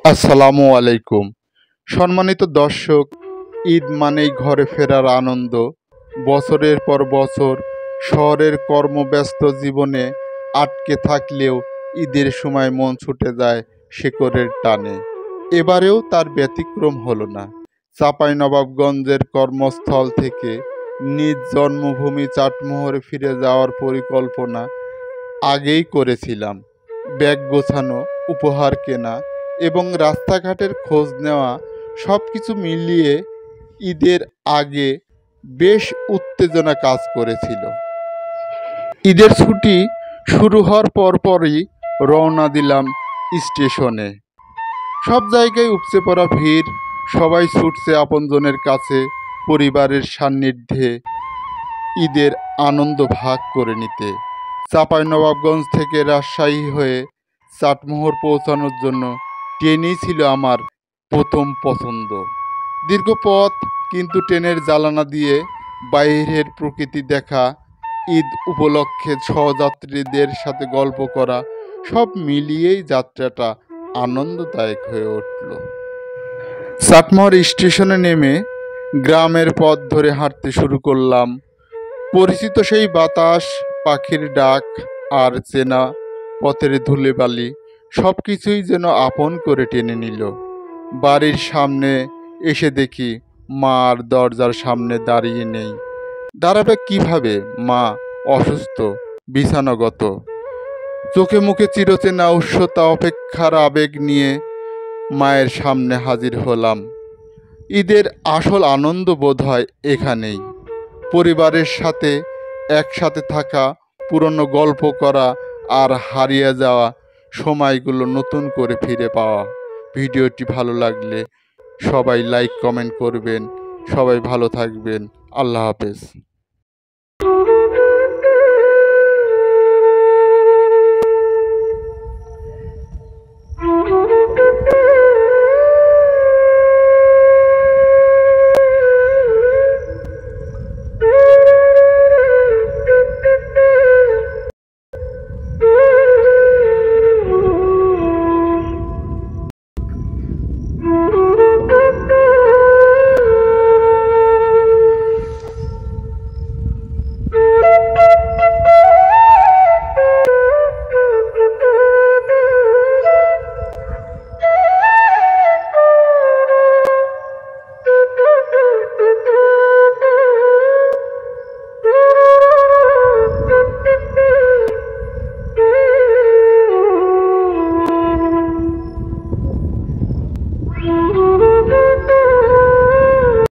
আসসালামু আলাইকুম। সম্মানিত দর্শক, ঈদ মানেই ঘরে ফেরার আনন্দ। বছরের পর বছর শহরের কর্মব্যস্ত জীবনে আটকে থাকলেও ঈদের সময় মন ছুটে যায় শেকড়ের টানে। এবারেও তার ব্যতিক্রম হলো না। চাঁপাইনবাবগঞ্জের কর্মস্থল থেকে নিজ জন্মভূমি চাটমোহরে ফিরে যাওয়ার পরিকল্পনা আগেই করেছিলাম। ব্যাগ গোছানো, উপহার কেনা এবং রাস্তাঘাটের খোঁজ নেওয়া সব কিছু মিলিয়ে ঈদের আগে বেশ উত্তেজনা কাজ করেছিল। ঈদের ছুটি শুরু হওয়ার পরপরই রওনা দিলাম স্টেশনে। সব জায়গায় উপচে পড়া ভিড়, সবাই ছুটছে আপনজনের কাছে পরিবারের সান্নিধ্যে ঈদের আনন্দ ভাগ করে নিতে। চাঁপাইনবাবগঞ্জ থেকে রাজশাহী হয়ে চাটমোহর পৌঁছানোর জন্য ট্রেনই ছিল আমার প্রথম পছন্দ। দীর্ঘ পথ, কিন্তু ট্রেনের জানালা দিয়ে বাইরের প্রকৃতি দেখা, ঈদ উপলক্ষে সহযাত্রীদের সাথে গল্প করা, সব মিলিয়েই যাত্রাটা আনন্দদায়ক হয়ে উঠল। চাটমোহর স্টেশনে নেমে গ্রামের পথ ধরে হাঁটতে শুরু করলাম। পরিচিত সেই বাতাস, পাখির ডাক আর চেনা পথের ধুলোবালি সব কিছুই যেন আপন করে টেনে নিল। বাড়ির সামনে এসে দেখি মা আর দরজার সামনে দাঁড়িয়ে নেই। দাঁড়াবে কিভাবে? মা অসুস্থ, বিছানাগত। চোখে মুখে চিরচেনা উৎসুকতা, অপেক্ষার আবেগ নিয়ে মায়ের সামনে হাজির হলাম। ঈদের আসল আনন্দ বোধ হয় এখানেই। পরিবারের সাথে একসাথে থাকা, পুরনো গল্প করা আর হারিয়ে যাওয়া সময়গুলো নতুন করে ফিরে পাওয়া। ভিডিওটি ভালো লাগলে সবাই লাইক কমেন্ট করবেন। সবাই ভালো থাকবেন। আল্লাহ হাফেজ।